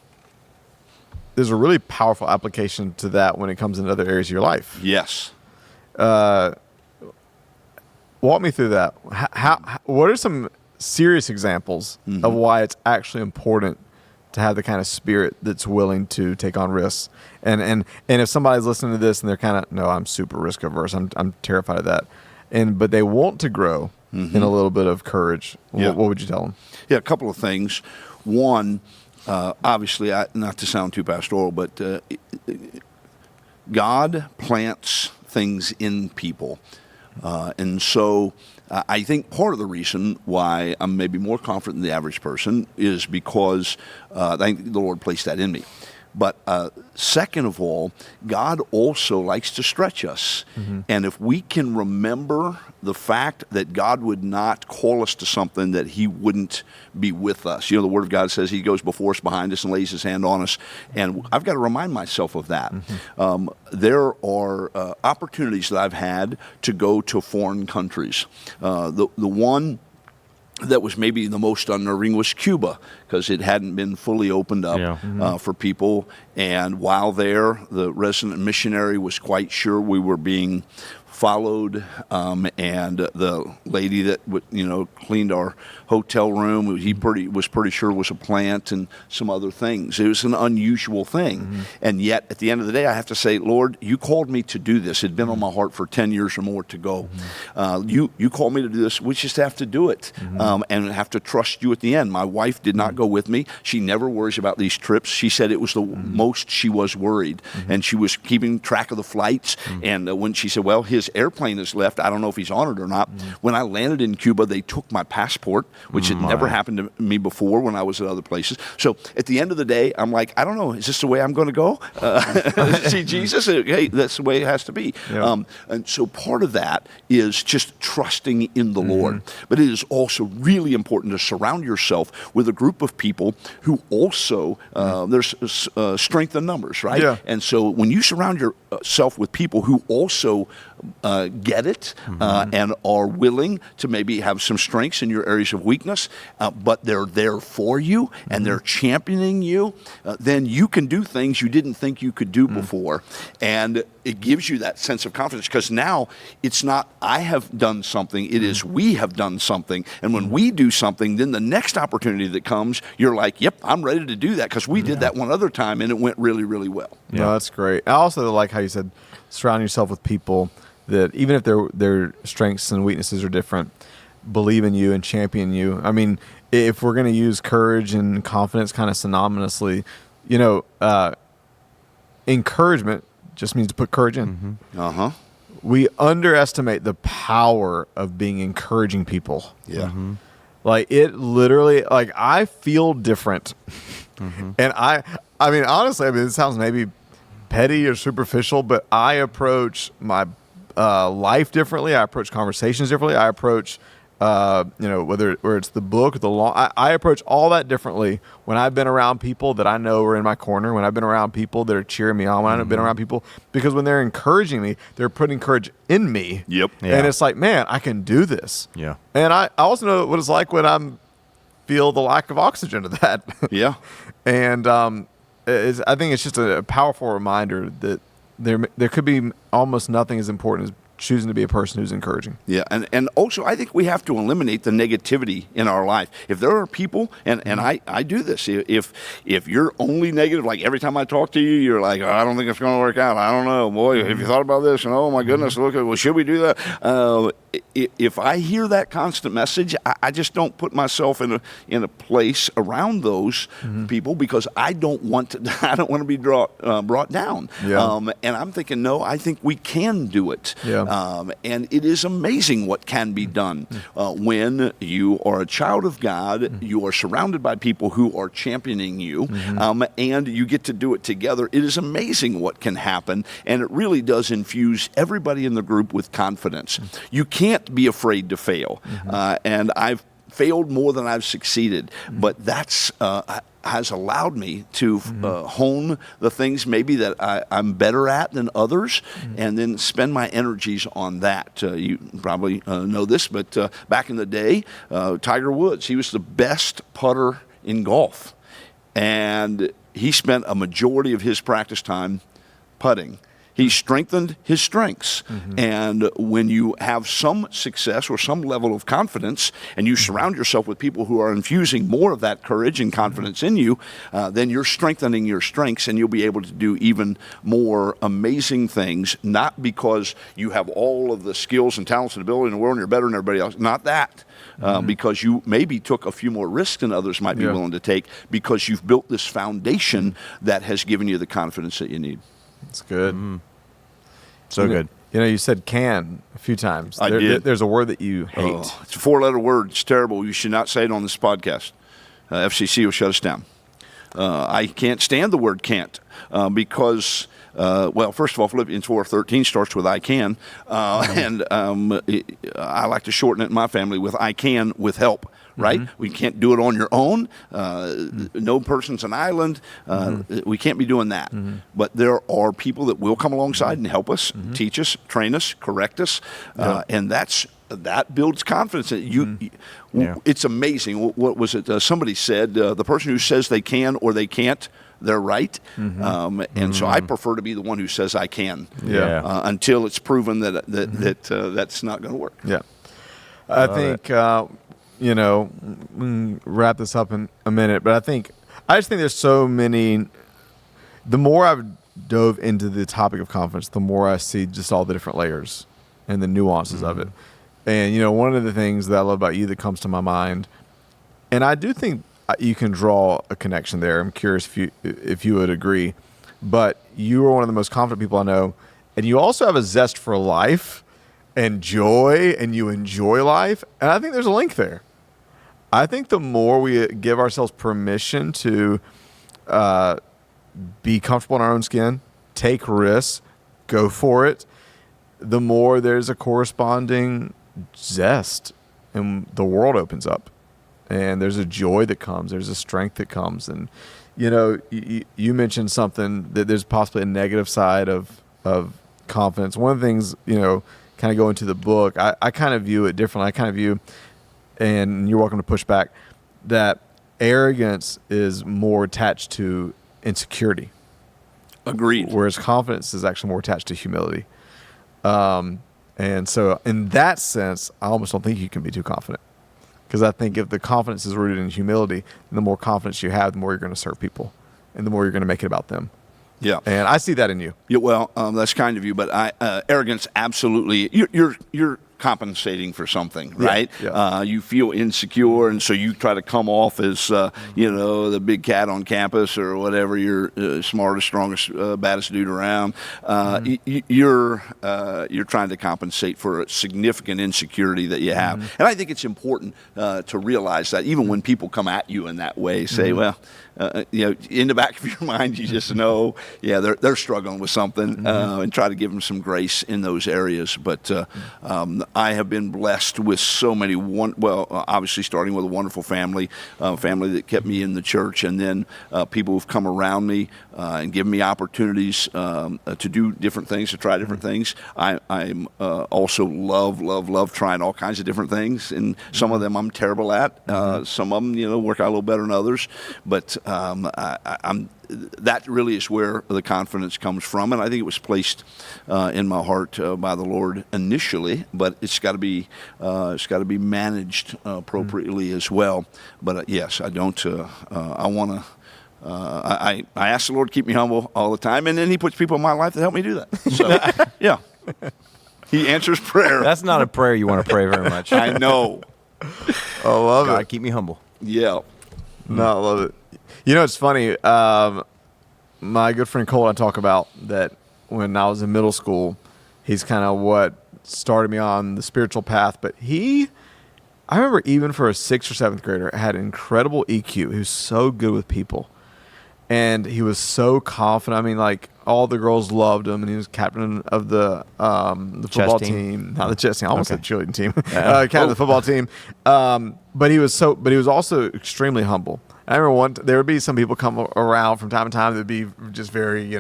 there's a really powerful application to that when it comes into other areas of your life. Yes. What walk me through that. What are some serious examples of why it's actually important to have the kind of spirit that's willing to take on risks? And if somebody's listening to this and they're kind of, no, I'm super risk averse. I'm terrified of that. But they want to grow in a little bit of courage. Yeah. What would you tell them? Yeah, a couple of things. One, obviously, not to sound too pastoral, but God plants things in people. And so I think part of the reason why I'm maybe more confident than the average person is because I think the Lord placed that in me. But second of all, God also likes to stretch us. And if we can remember the fact that God would not call us to something that he wouldn't be with us. You know, the Word of God says he goes before us, behind us, and lays his hand on us. And I've got to remind myself of that. There are opportunities that I've had to go to foreign countries. The one that was maybe the most unnerving was Cuba, because it hadn't been fully opened up for people. And while there, the resident missionary was quite sure we were being followed, and the lady that cleaned our hotel room, he was pretty sure was a plant and some other things. It was an unusual thing. And yet, at the end of the day, I have to say, Lord, you called me to do this. It had been on my heart for 10 years or more to go. You called me to do this. We just have to do it, and have to trust you at the end. My wife did not go with me. She never worries about these trips. She said it was the most she was worried, and she was keeping track of the flights. And when she said, well, his airplane is left, I don't know if he's on it or not. When I landed in Cuba, they took my passport, which had never happened to me before when I was at other places. So at the end of the day, I'm like, I don't know, is this the way I'm going to go? See Jesus? Hey, that's the way it has to be. And so part of that is just trusting in the Lord. But it is also really important to surround yourself with a group of people who also, there's strength in numbers, right? Yeah. And so when you surround yourself with people who also get it and are willing to maybe have some strengths in your areas of weakness, but they're there for you and they're championing you, then you can do things you didn't think you could do before. And it gives you that sense of confidence, because now it's not I have done something, it is we have done something. And when we do something, then the next opportunity that comes, you're like, yep, I'm ready to do that, because we did that one other time and it went really, really well. Yeah, no, that's great. I also like how you said surround yourself with people that, even if their strengths and weaknesses are different, believe in you and champion you. I mean, if we're going to use courage and confidence kind of synonymously, encouragement just means to put courage in. We underestimate the power of being encouraging people. Like, it literally, like, I feel different. And I mean, honestly, it sounds maybe petty or superficial, but I approach my life differently. I approach conversations differently. I approach, whether it's the book or the law, I approach all that differently when I've been around people that I know are in my corner, when I've been around people that are cheering me on, when I've been around people, because when they're encouraging me, they're putting courage in me. And it's like, man, I can do this. And I also know what it's like when I'm feel the lack of oxygen to that. And I think it's just a powerful reminder that there could be almost nothing as important as choosing to be a person who's encouraging. And also I think we have to eliminate the negativity in our life. If there are people, and I do this, if you're only negative, like every time I talk to you, you're like, I don't think it's going to work out. I don't know. Boy, have you thought about this? And oh my goodness, look at, well, should we do that? If I hear that constant message, I just don't put myself in a place around those people, because I don't want to be brought down. And I'm thinking, no, I think we can do it. And it is amazing what can be done when you are a child of God. You are surrounded by people who are championing you, and you get to do it together. It is amazing what can happen, and it really does infuse everybody in the group with confidence. You can't be afraid to fail, and I've failed more than I've succeeded, but that's has allowed me to hone the things maybe that I'm better at than others, and then spend my energies on that. You probably know this, but back in the day, Tiger Woods, he was the best putter in golf, and he spent a majority of his practice time putting. He strengthened his strengths. And when you have some success or some level of confidence, and you surround yourself with people who are infusing more of that courage and confidence in you, then you're strengthening your strengths, and you'll be able to do even more amazing things, not because you have all of the skills and talents and ability in the world and you're better than everybody else. Not that. Because you maybe took a few more risks than others might be willing to take, because you've built this foundation that has given you the confidence that you need. That's good. So good. You said "can" a few times. I did. There's a word that you hate. Oh, it's a 4-letter word. It's terrible. You should not say it on this podcast. FCC will shut us down. I can't stand the word "can't" because, well, first of all, Philippians 4:13 starts with "I can," and I like to shorten it in my family with "I can" with help. Right? We can't do it on your own. No person's an island. We can't be doing that. But there are people that will come alongside and help us, teach us, train us, correct us, and that builds confidence. It's amazing. What was it? Somebody said the person who says they can or they can't, they're right. And so I prefer to be the one who says I can. Until it's proven that that's not going to work. Yeah. I think. We can wrap this up in a minute, but I just think there's so many. The more I've dove into the topic of confidence, the more I see just all the different layers and the nuances of it. And one of the things that I love about you that comes to my mind, and I do think you can draw a connection there. I'm curious if you would agree, but you are one of the most confident people I know, and you also have a zest for life and joy, and you enjoy life, and I think there's a link there. I think the more we give ourselves permission to be comfortable in our own skin, take risks, go for it, the more there's a corresponding zest, and the world opens up, and there's a joy that comes, there's a strength that comes. And you mentioned something that there's possibly a negative side of confidence. One of the things, kind of go into the book, I kind of view it differently. I kind of view, and you're welcome to push back, that arrogance is more attached to insecurity. Agreed. Whereas confidence is actually more attached to humility. And so in that sense, I almost don't think you can be too confident. Because I think if the confidence is rooted in humility, then the more confidence you have, the more you're going to serve people. And the more you're going to make it about them. Yeah. And I see that in you. Yeah, well, that's kind of you, but arrogance, absolutely. You're compensating for something, right? Yeah. You feel insecure, and so you try to come off as, the big cat on campus or whatever. You're smartest, strongest, baddest dude around. You're trying to compensate for a significant insecurity that you have. And I think it's important to realize that even when people come at you in that way, say, well, in the back of your mind, you just know, they're struggling with something, and try to give them some grace in those areas. But I have been blessed with so many, obviously starting with a wonderful family that kept me in the church, and then people who've come around me and given me opportunities to do different things, to try different things. I'm also love trying all kinds of different things, and some of them I'm terrible at. Some of them, work out a little better than others, but that really is where the confidence comes from, and I think it was placed in my heart by the Lord initially. But it's got to be managed appropriately as well. But yes, I don't. I want to. I ask the Lord to keep me humble all the time, and then He puts people in my life that help me do that. So yeah, He answers prayer. That's not a prayer you want to pray very much. I know. I love God, it. keep me humble. Yeah. No, I love it. It's funny. My good friend Cole, I talk about that when I was in middle school, he's kind of what started me on the spiritual path. But I remember even for a 6th or 7th grader, had incredible EQ. He was so good with people. And he was so confident. I mean, like, all the girls loved him, and he was captain of the football team. Not the chess team. I almost said cheerleading team. Captain of the football team. But he was also extremely humble. I remember there would be some people come around from time to time that would be just very,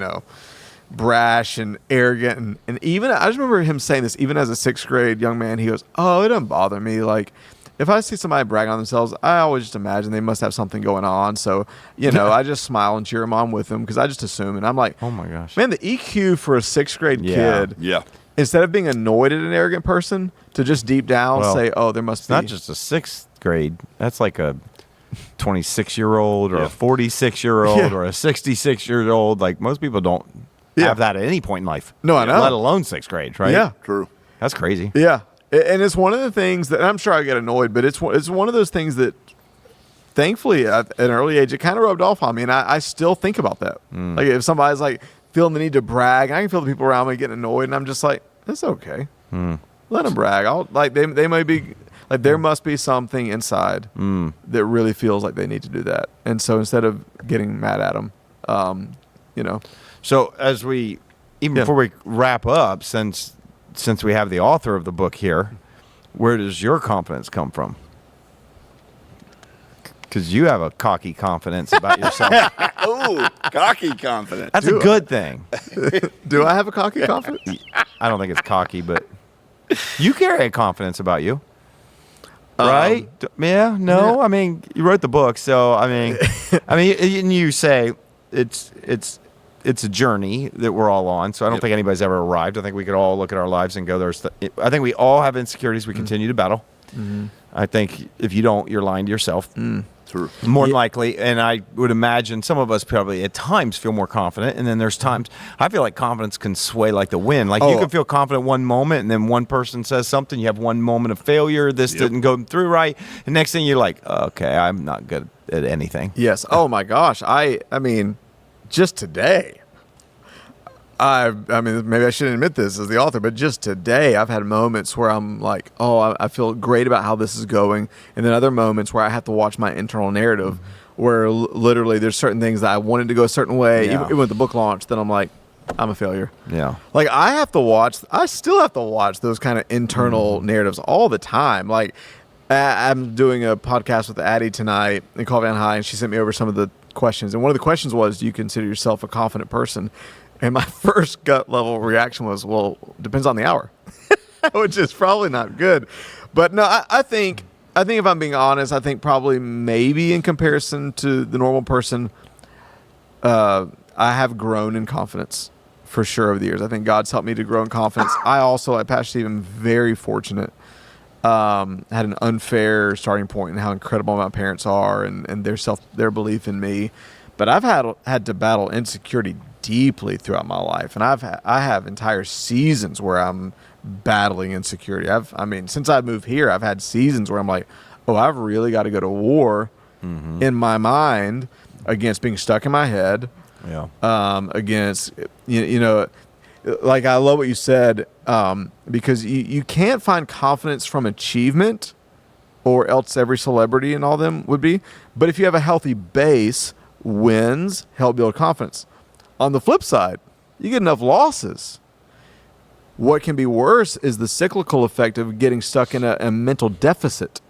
brash and arrogant. And even, I just remember him saying this, even as a 6th grade young man, he goes, "Oh, it doesn't bother me. Like, if I see somebody brag on themselves, I always just imagine they must have something going on. So, I just smile and cheer them on with them because I just assume. And I'm like, oh my gosh, man, the EQ for a 6th grade kid, instead of being annoyed at an arrogant person, to just deep down say, oh, there must be. Not just a 6th grade. That's like a 26-year-old or a 46-year-old or a 66-year-old. Like most people don't have that at any point in life. No, I know. Let alone 6th grade, right? Yeah. True. That's crazy. Yeah. And it's one of the things that, and I'm sure I get annoyed, but it's one of those things that, thankfully, at an early age, it kind of rubbed off on me, and I still think about that. Like, if somebody's, like, feeling the need to brag, I can feel the people around me getting annoyed, and I'm just like, it's okay. Let them brag. They might be, like, there must be something inside that really feels like they need to do that. And so instead of getting mad at them, So as we, before we wrap up, since we have the author of the book here, where does your confidence come from? Because you have a cocky confidence about yourself. Oh, cocky confidence. That's a good thing. Do I have a cocky confidence? I don't think it's cocky, but you carry a confidence about you. Right? Yeah? No? Yeah. I mean, you wrote the book, so I mean, and you say it's a journey that we're all on. So I don't think anybody's ever arrived. I think we could all look at our lives and go, I think we all have insecurities we continue to battle. I think if you don't, you're lying to yourself. True. More than likely. And I would imagine some of us probably at times feel more confident. And then there's times I feel like confidence can sway like the wind. Like you can feel confident one moment and then one person says something. You have one moment of failure. This didn't go through right. And next thing you're like, okay, I'm not good at anything. Yes. Oh my gosh. I mean, just today, I mean, maybe I shouldn't admit this as the author, but just today I've had moments where I'm like, oh, I feel great about how this is going. And then other moments where I have to watch my internal narrative where literally there's certain things that I wanted to go a certain way. Even with the book launch, then I'm like, I'm a failure. Yeah. Like I still have to watch those kind of internal narratives all the time. Like I'm doing a podcast with Addie tonight in Coffee on High, and she sent me over some of the questions. And one of the questions was, do you consider yourself a confident person? And my first gut level reaction was, well, depends on the hour, which is probably not good. But no, I think if I'm being honest, I think probably maybe in comparison to the normal person, I have grown in confidence for sure over the years. I think God's helped me to grow in confidence. I also, like Pastor Stephen, very fortunate. Had an unfair starting point in how incredible my parents are and their belief in me. But I've had to battle insecurity deeply throughout my life, and I have entire seasons where I'm battling insecurity. Since I moved here, I've had seasons where I'm like, oh, I've really got to go to war in my mind against being stuck in my head. Yeah. Against like I love what you said, because you can't find confidence from achievement, or else every celebrity and all them would be. But if you have a healthy base, wins help build confidence. On the flip side, you get enough losses. What can be worse is the cyclical effect of getting stuck in a mental deficit,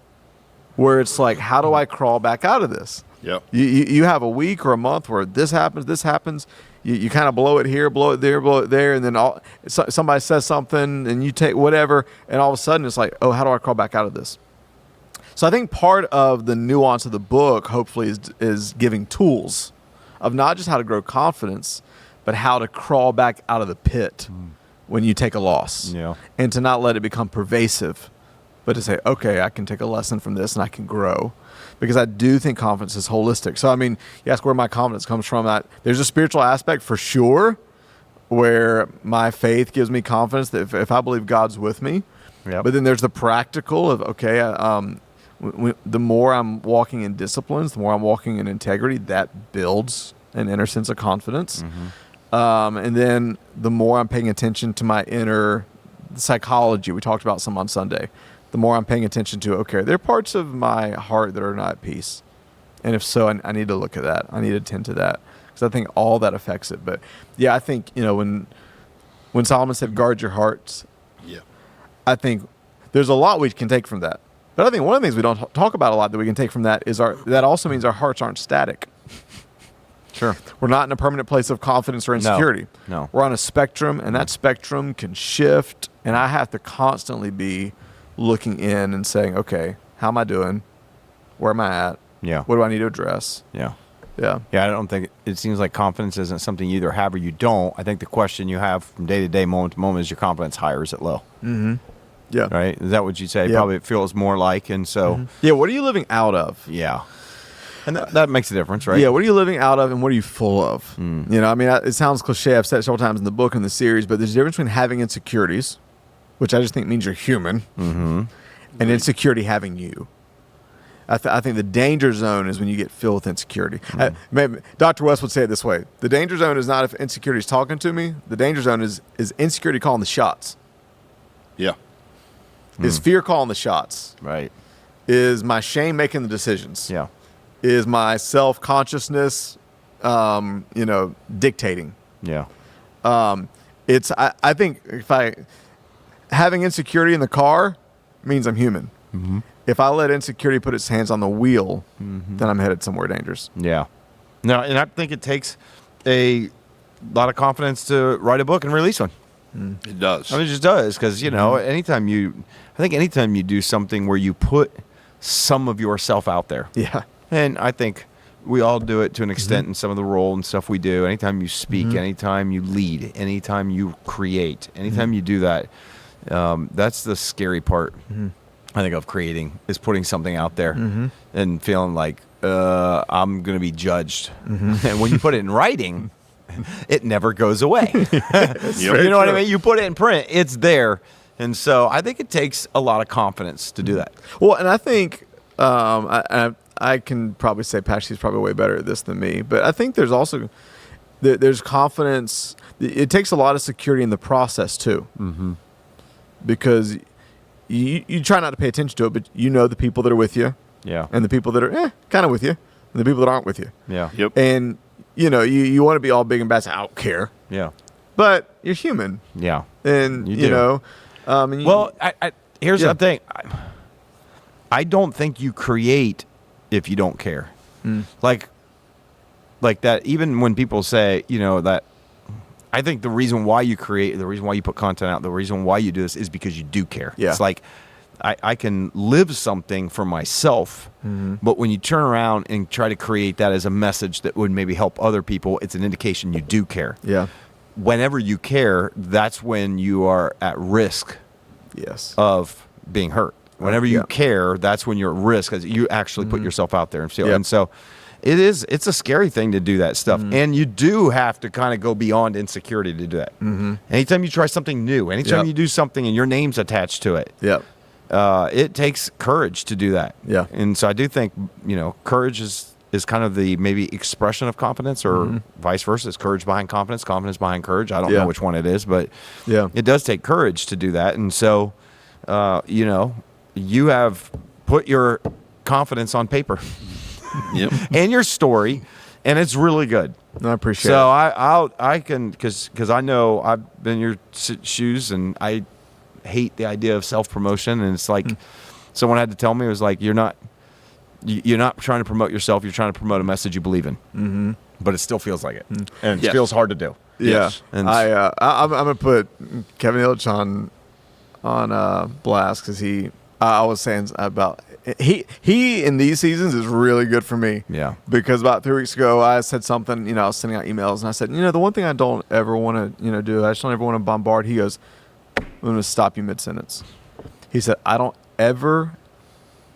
where it's like, how do I crawl back out of this? Yep. You have a week or a month where this happens. You kind of blow it here, blow it there, and then somebody says something, and you take whatever, and all of a sudden it's like, oh, how do I crawl back out of this? So I think part of the nuance of the book, hopefully, is giving tools of not just how to grow confidence, but how to crawl back out of the pit when you take a loss. Yeah. And to not let it become pervasive, but to say, okay, I can take a lesson from this and I can grow. Because I do think confidence is holistic. So, I mean, you ask where my confidence comes from. There's a spiritual aspect for sure, where my faith gives me confidence that if I believe God's with me. Yep. But then there's the practical of, okay, the more I'm walking in disciplines, the more I'm walking in integrity, that builds an inner sense of confidence. And then the more I'm paying attention to my inner psychology, we talked about some on Sunday, the more I'm paying attention to, okay, there are parts of my heart that are not at peace. And if so, I need to look at that. I need to tend to that, because I think all that affects it. But yeah, I think, when Solomon said, guard your hearts, I think there's a lot we can take from that. But I think one of the things we don't talk about a lot that we can take from that is that also means our hearts aren't static. Sure. We're not in a permanent place of confidence or insecurity. No. We're on a spectrum, and that spectrum can shift, and I have to constantly be looking in and saying, okay, How am I doing? Where am I at? Yeah. What do I need to address? Yeah. Yeah. Yeah, I don't think it seems like confidence isn't something you either have or you don't. I think the question you have from day to day, moment to moment, is your confidence high or is it low? Yeah. Right? Is that what you say? Yeah. Probably it feels more like. And so, Yeah. What are you living out of? yeah. And that makes a difference, right? Yeah. What are you living out of and what are you full of? You know, I mean, it sounds cliche. I've said it several times in the book and the series, but there's a difference between having insecurities, which I just think means you're human, and insecurity having you. I think the danger zone is when you get filled with insecurity. Maybe Dr. West would say it this way: the danger zone is not if insecurity is talking to me. The danger zone is insecurity calling the shots. Yeah. Is fear calling the shots? Right. Is my shame making the decisions? Yeah. Is my self-consciousness, dictating? Yeah. I think having insecurity in the car means I'm human. If I let insecurity put its hands on the wheel, then I'm headed somewhere dangerous. Yeah. No, and I think it takes a lot of confidence to write a book and release one. It does. I mean, it just does because, anytime you do something where you put some of yourself out there. Yeah. And I think we all do it to an extent in some of the role and stuff we do. Anytime you speak, anytime you lead, anytime you create, anytime you do that, that's the scary part, I think, of creating, is putting something out there and feeling like I'm going to be judged. And when you put it in writing, it never goes away. You know what I mean? You put it in print, it's there. And so I think it takes a lot of confidence to do that. Well, and I think I can probably say Patsy's probably way better at this than me, but I think there's also there's confidence. It takes a lot of security in the process too, because you try not to pay attention to it, but you know the people that are with you, and the people that are kind of with you, and the people that aren't with you, Yep. and you want to be all big and bad. So I don't care, but you're human, and You you do. know. Well, here's the thing. I don't think you create if you don't care. Like that, even when people say, that, I think the reason why you create, the reason why you put content out, the reason why you do this is because you do care. Yeah. It's like, I can live something for myself, but when you turn around and try to create that as a message that would maybe help other people, it's an indication you do care. Yeah. Whenever you care, that's when you are at risk of being hurt. Whenever you care, that's when you're at risk, because you actually put yourself out there and feel. And so it's a scary thing to do that stuff. And you do have to kind of go beyond insecurity to do that. Anytime you try something new, anytime you do something and your name's attached to it, it takes courage to do that. And so I do think, courage is kind of the maybe expression of confidence, or vice versa. It's courage behind confidence, confidence behind courage. I don't know which one it is, but it does take courage to do that. And so, you have put your confidence on paper and your story, and it's really good. I appreciate it. So I can, because I know I've been in your shoes, and I hate the idea of self-promotion. And it's like someone had to tell me, it was like, you're not trying to promote yourself, you're trying to promote a message you believe in. But it still feels like it, and it feels hard to do. Yes. And I'm gonna put Kevin Illich on blast, because I was saying about he in these seasons is really good for me. Because about 3 weeks ago I said something, I was sending out emails, and I said, the one thing I don't ever want to do, I just don't ever want to bombard. He goes, I'm going to stop you mid-sentence. He said, I don't ever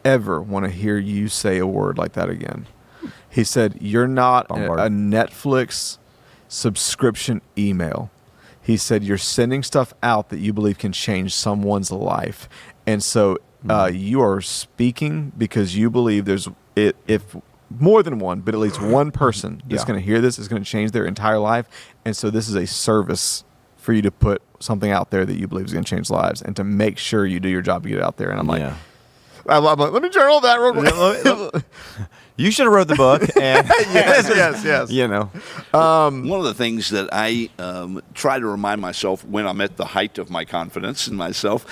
want to hear you say a word like that again. He said, you're not a Netflix subscription email. He said, you're sending stuff out that you believe can change someone's life. And so you are speaking because you believe if more than one, but at least one person that's going to hear this is going to change their entire life. And so this is a service for you to put something out there that you believe is going to change lives, and to make sure you do your job to get it out there. And I'm like, I'm like, let me journal that real quick. You should have wrote the book. And yes. One of the things that I try to remind myself when I'm at the height of my confidence in myself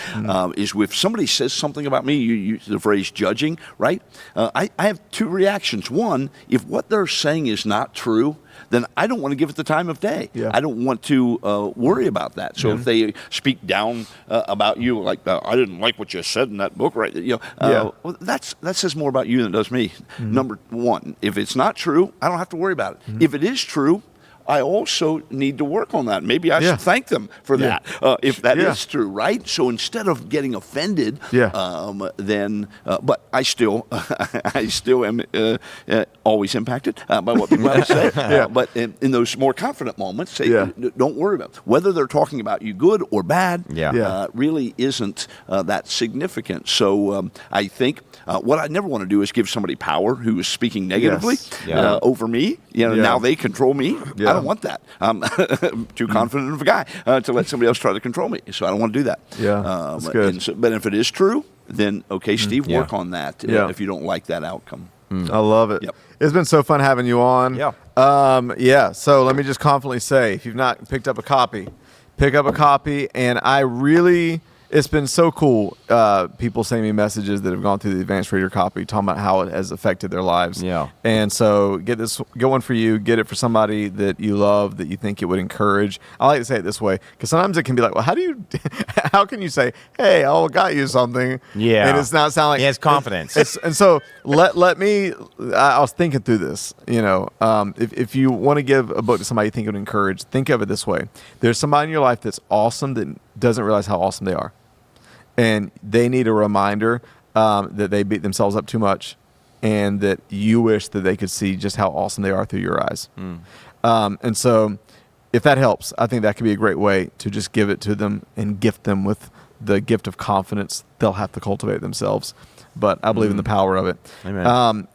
is, if somebody says something about me, you use the phrase judging, right? I have two reactions. One, if what they're saying is not true, then I don't want to give it the time of day. Yeah. I don't want to worry about that. So if they speak down about you, like I didn't like what you said in that book, right? Well, that says more about you than it does me. Number one, if it's not true, I don't have to worry about it. If it is true, I also need to work on that. Maybe I should thank them for that, if that is true, right? So instead of getting offended, but I still am always impacted by what people have to say. But in those more confident moments, say, don't worry about it. Whether they're talking about you good or bad really isn't that significant. So I think what I never want to do is give somebody power who is speaking negatively over me. Now they control me. I don't want that. I'm too confident of a guy to let somebody else try to control me. So I don't want to do that. That's good. But if it is true, then okay, Steve, work on that if you don't like that outcome. I love it. Yep. It's been so fun having you on. So let me just confidently say, if you've not picked up a copy, pick up a copy. And it's been so cool. People sending me messages that have gone through the advanced reader copy, talking about how it has affected their lives. And so get one for you. Get it for somebody that you love, that you think it would encourage. I like to say it this way, because sometimes it can be like, well, how can you say, hey, I got you something? And it's not sound like it's confidence. And so I was thinking through this. If you want to give a book to somebody you think it would encourage, think of it this way: there's somebody in your life that's awesome that doesn't realize how awesome they are. And they need a reminder that they beat themselves up too much, and that you wish that they could see just how awesome they are through your eyes. And so if that helps, I think that could be a great way to just give it to them and gift them with the gift of confidence they'll have to cultivate themselves. But I believe in the power of it. Amen.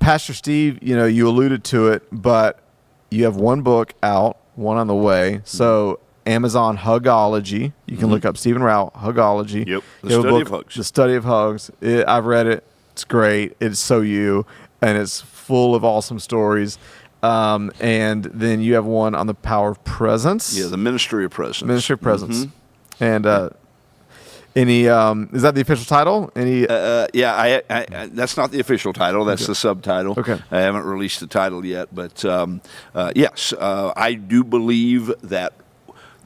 Pastor Steve, you alluded to it, but you have one book out, one on the way. So Amazon Hugology. You can look up Stephen Rauch, Hugology. Yep, The Study of Hugs. The Study of Hugs. I've read it. It's great. It's so you, and it's full of awesome stories. And then you have one on the power of presence. The Ministry of Presence. Ministry of Presence. And is that the official title? That's not the official title. That's the subtitle. Okay. I haven't released the title yet, but yes, I do believe that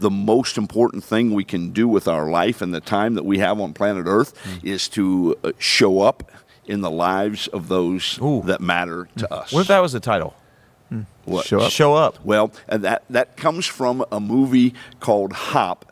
the most important thing we can do with our life and the time that we have on planet Earth is to show up in the lives of those that matter to us. What if that was the title? What? Show up. Well, that comes from a movie called Hop.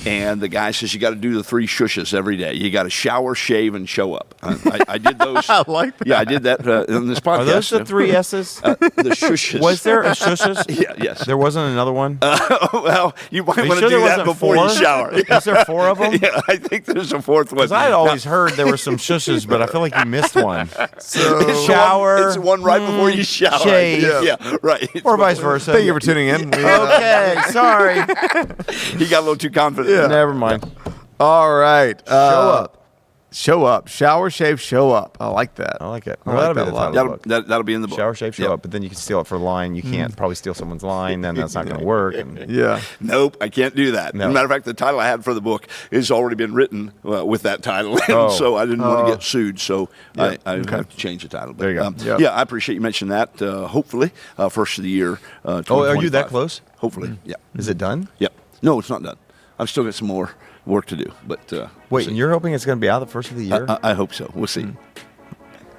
And the guy says you got to do the 3 shushes every day. You got to shower, shave, and show up. I did those. I like that. Yeah, I did that in this podcast. Are those the 3 S's? The shushes. Was there a shushes? Yes. There wasn't another one? Well, you might want to sure do there that wasn't before 4? you shower. Is there 4 of them? Yeah, I think there's a 4th one. Because I had always heard there were some shushes, but I feel like you missed one. So Shower. It's one right before you shower. Shave. Yeah, right. Or vice versa. thank you for tuning in. Okay, sorry. He got a little too confident. Yeah. Never mind. All right. Show up. Shower, shave, show up. I like that. I like it. I Well, like that'll be that the a lot. title of the book. That'll be in the book. Shower, shave, show up, but then you can steal it for a line. You can't probably steal someone's line, then that's not going to work. And Yeah. Nope, I can't do that. No. As a matter of fact, the title I had for the book has already been written with that title, and so I didn't want to get sued, so I have to change the title. But, There you go. Yep. I appreciate you mentioning that. Hopefully, first of the year. are you that 2025. close? Hopefully, yeah. Is it done? Yep. No, it's not done. I've still got some more work to do, but Wait, we'll see. and you're hoping it's going to be out the first of the year? I hope so. We'll see.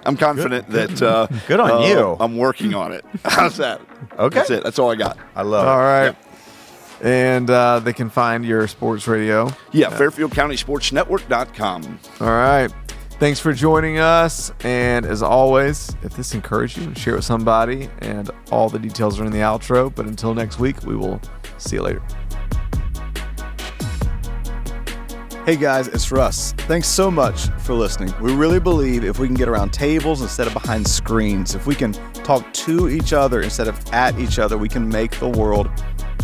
I'm confident that Good on you. I'm working on it. How's that? Okay. That's it. That's all I got. I love All it. right. And they can find your sports radio. Yeah, FairfieldCountySportsNetwork.com. All right. Thanks for joining us. And as always, if this encouraged you, share it with somebody. And all the details are in the outro. But until next week, we will see you later. Hey guys, it's Russ. Thanks so much for listening. We really believe if we can get around tables instead of behind screens, if we can talk to each other instead of at each other, we can make the world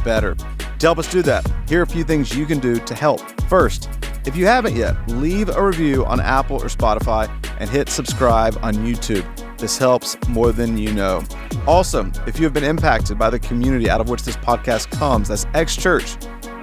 better. To help us do that, here are a few things you can do to help. First, if you haven't yet, leave a review on Apple or Spotify and hit subscribe on YouTube. This helps more than you know. Also, if you have been impacted by the community out of which this podcast comes, that's X Church.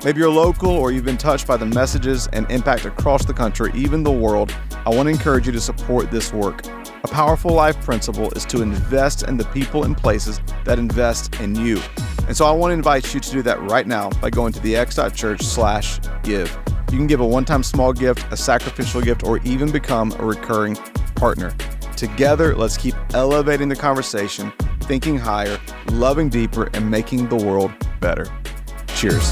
Maybe you're local or you've been touched by the messages and impact across the country, even the world. I want to encourage you to support this work. A powerful life principle is to invest in the people and places that invest in you. And so I want to invite you to do that right now by going to thex.church/give. You can give a one-time small gift, a sacrificial gift, or even become a recurring partner. Together, let's keep elevating the conversation, thinking higher, loving deeper, and making the world better. Cheers.